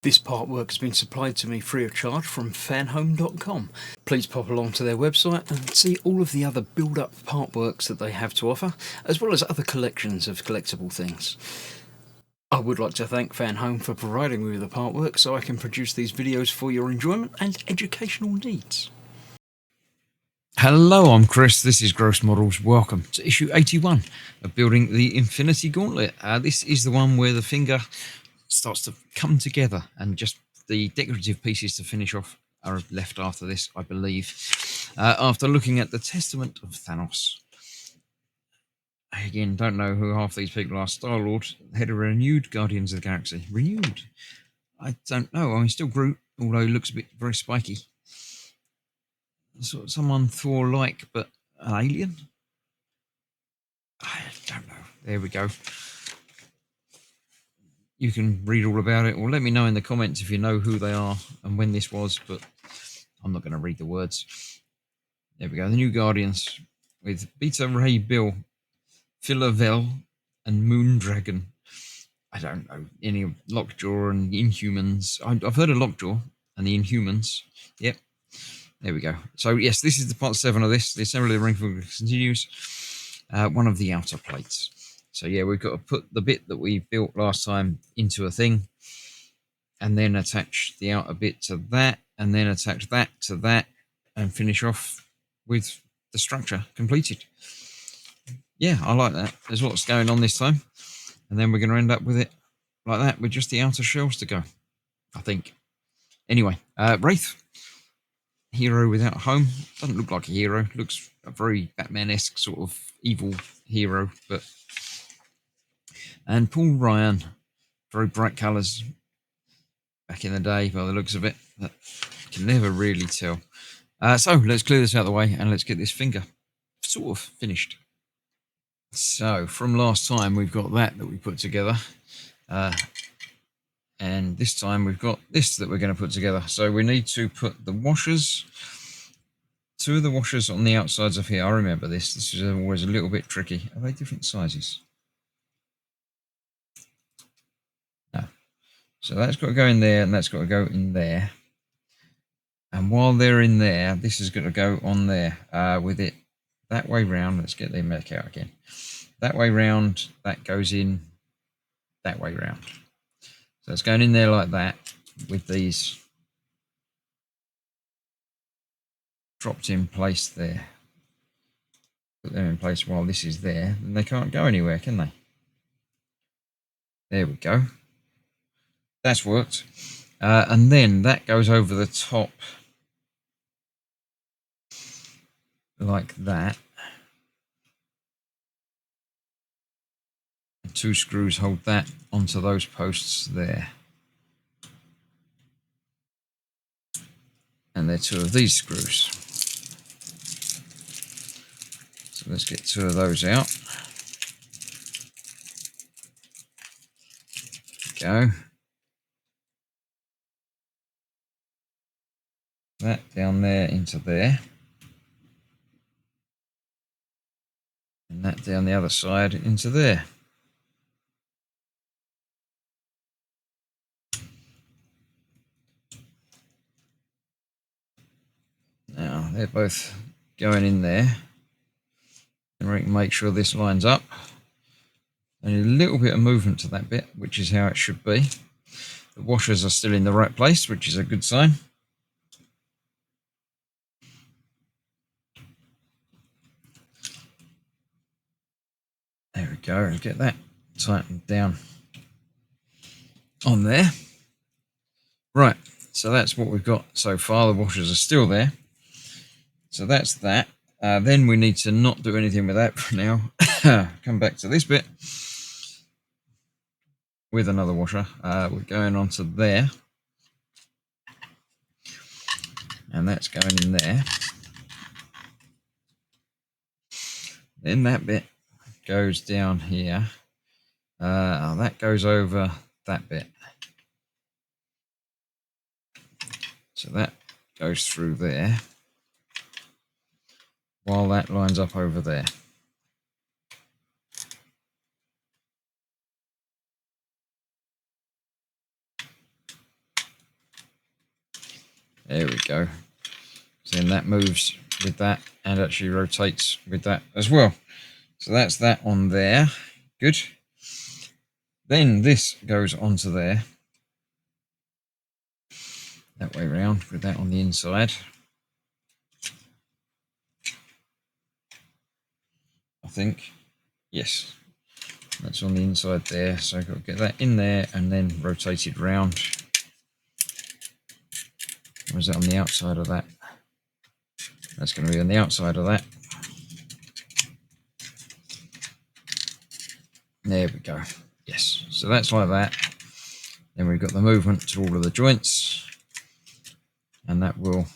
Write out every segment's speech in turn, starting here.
This part work has been supplied to me free of charge from Fanhome.com. Please pop along to their website and see all of the other build-up part works that they have to offer, as well as other collections of collectible things. I would like to thank Fanhome for providing me with the part work so I can produce these videos for your enjoyment and educational needs. Hello, I'm Chris. This is Gross Models. Welcome to issue 81 of Building the Infinity Gauntlet. This is the one where the finger starts to come together and just the decorative pieces to finish off are left after this, I believe. After looking at the Testament of Thanos. Again, don't know who half these people are. Star-Lord, head of renewed Guardians of the Galaxy. Renewed? I don't know. I mean, still Groot, although he looks a bit very spiky. Sort of someone Thor-like, but an alien? I don't know. There we go. You can read all about it, or let me know in the comments if you know who they are and when this was, but I'm not going to read the words. There we go. The new Guardians with Beta Ray Bill, Philavel, and Moondragon. I don't know any of Lockjaw and Inhumans. I've heard of Lockjaw and the Inhumans. Yep. There we go. So, yes, this is the part 7 of this. The assembly of the ring continues. One of the outer plates. So, yeah, we've got to put the bit that we built last time into a thing and then attach the outer bit to that and then attach that to that and finish off with the structure completed. Yeah, I like that. There's lots going on this time. And then we're going to end up with it like that with just the outer shells to go, I think. Anyway, Wraith. Hero without a home. Doesn't look like a hero. Looks a very Batman-esque sort of evil hero, but... And Paul Ryan, very bright colours back in the day, by the looks of it. But can never really tell. So let's clear this out of the way and let's get this finger sort of finished. So from last time we've got that we put together. And this time we've got this that we're going to put together. So we need to put the washers, 2 of the washers on the outsides of here. I remember this. This is always a little bit tricky. Are they different sizes? No. So that's got to go in there and that's got to go in there. And while they're in there, this is going to go on there with it that way round. Let's get the mech out again. That way round, that goes in that way round. So it's going in there like that with these dropped in place there. Put them in place while this is there, and they can't go anywhere, can they? There we go. That's worked. And then that goes over the top like that. And 2 screws hold that onto those posts there. And they're 2 of these screws. So let's get 2 of those out. Go. That down there into there. And that down the other side into there. Now they're both going in there. And we can make sure this lines up. And a little bit of movement to that bit, which is how it should be. The washers are still in the right place, which is a good sign. There we go, and get that tightened down on there. Right, so that's what we've got so far. The washers are still there. So that's that. Then we need to not do anything with that for now. Come back to this bit with another washer. We're going on to there. And that's going in there. Then that bit goes down here. That goes over that bit. So that goes through there. While that lines up over there. There we go. So then that moves with that and actually rotates with that as well. So that's that on there. Good. Then this goes onto there. That way round with that on the inside. I think. Yes. That's on the inside there. So I've got to get that in there and then rotate it round. Or is that on the outside of that? That's going to be on the outside of that. There we go. Yes. So that's like that. Then we've got the movement to all of the joints. And that will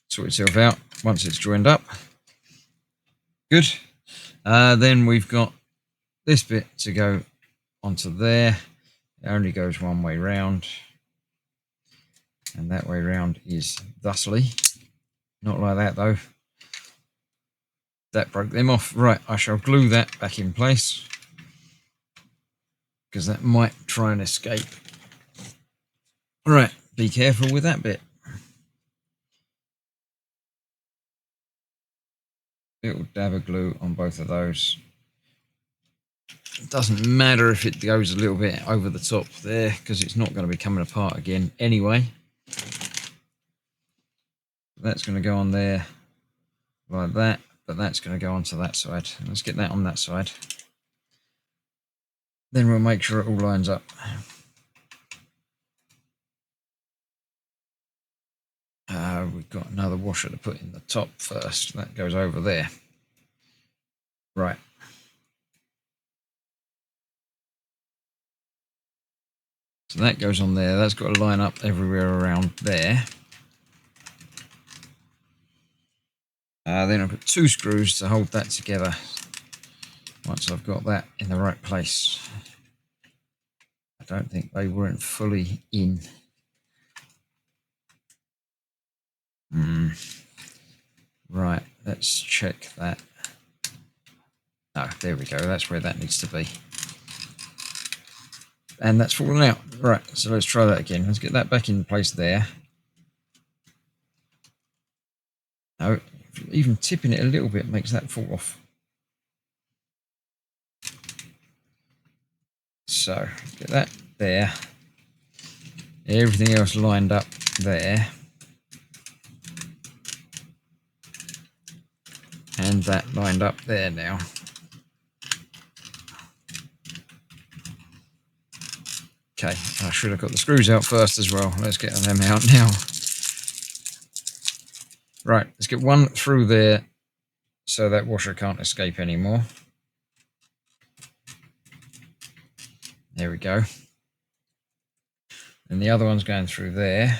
sort itself out once it's joined up. Good. Then we've got this bit to go onto there. It only goes one way round. And that way round is thusly. Not like that though. That broke them off. Right, I shall glue that back in place, because that might try and escape. Right, be careful with that bit. Little dab of glue on both of those. It doesn't matter if it goes a little bit over the top there, because it's not going to be coming apart again anyway. That's going to go on there like that, but that's going to go onto that side. Let's get that on that side. Then we'll make sure it all lines up. We've got another washer to put in the top first. That goes over there. Right. So that goes on there. That's got to line up everywhere around there. Then I've got 2 screws to hold that together once I've got that in the right place. I don't think they weren't fully in. Right, let's check that. Oh, there we go. That's where that needs to be. And that's fallen out. Right, so let's try that again. Let's get that back in place there. No, even tipping it a little bit makes that fall off. So, get that there. Everything else lined up there. And that lined up there now. Okay, I should have got the screws out first as well. Let's get them out now. Right, let's get one through there so that washer can't escape anymore. There we go. And the other one's going through there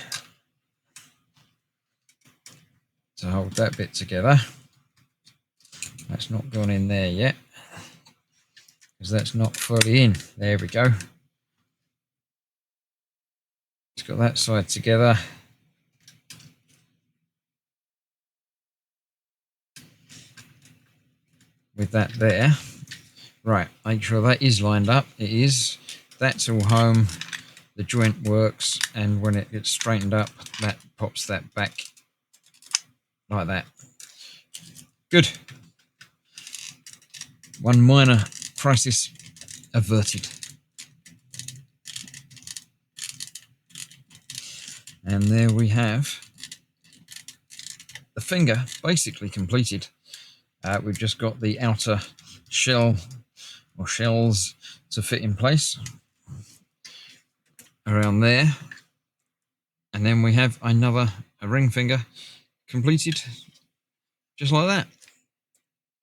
to hold that bit together. That's not gone in there yet, because that's not fully in. There we go. It's got that side together. With that there. Right, make sure that is lined up. It is. That's all home. The joint works, and when it gets straightened up, that pops that back like that. Good. One minor crisis averted. And there we have the finger basically completed. We've just got the outer shell or shells to fit in place around there. And then we have a ring finger completed just like that.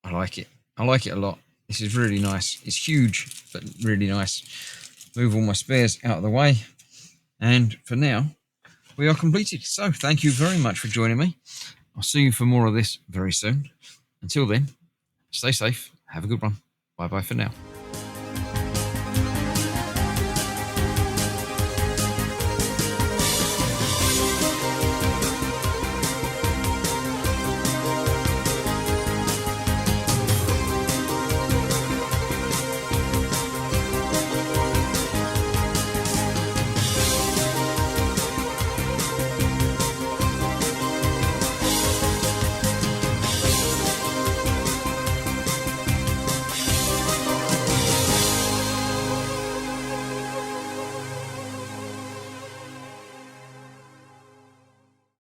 I like it. I like it a lot. This is really nice. It's huge, but really nice. Move all my spares out of the way. And for now, we are completed. So thank you very much for joining me. I'll see you for more of this very soon. Until then, stay safe. Have a good one. Bye-bye for now.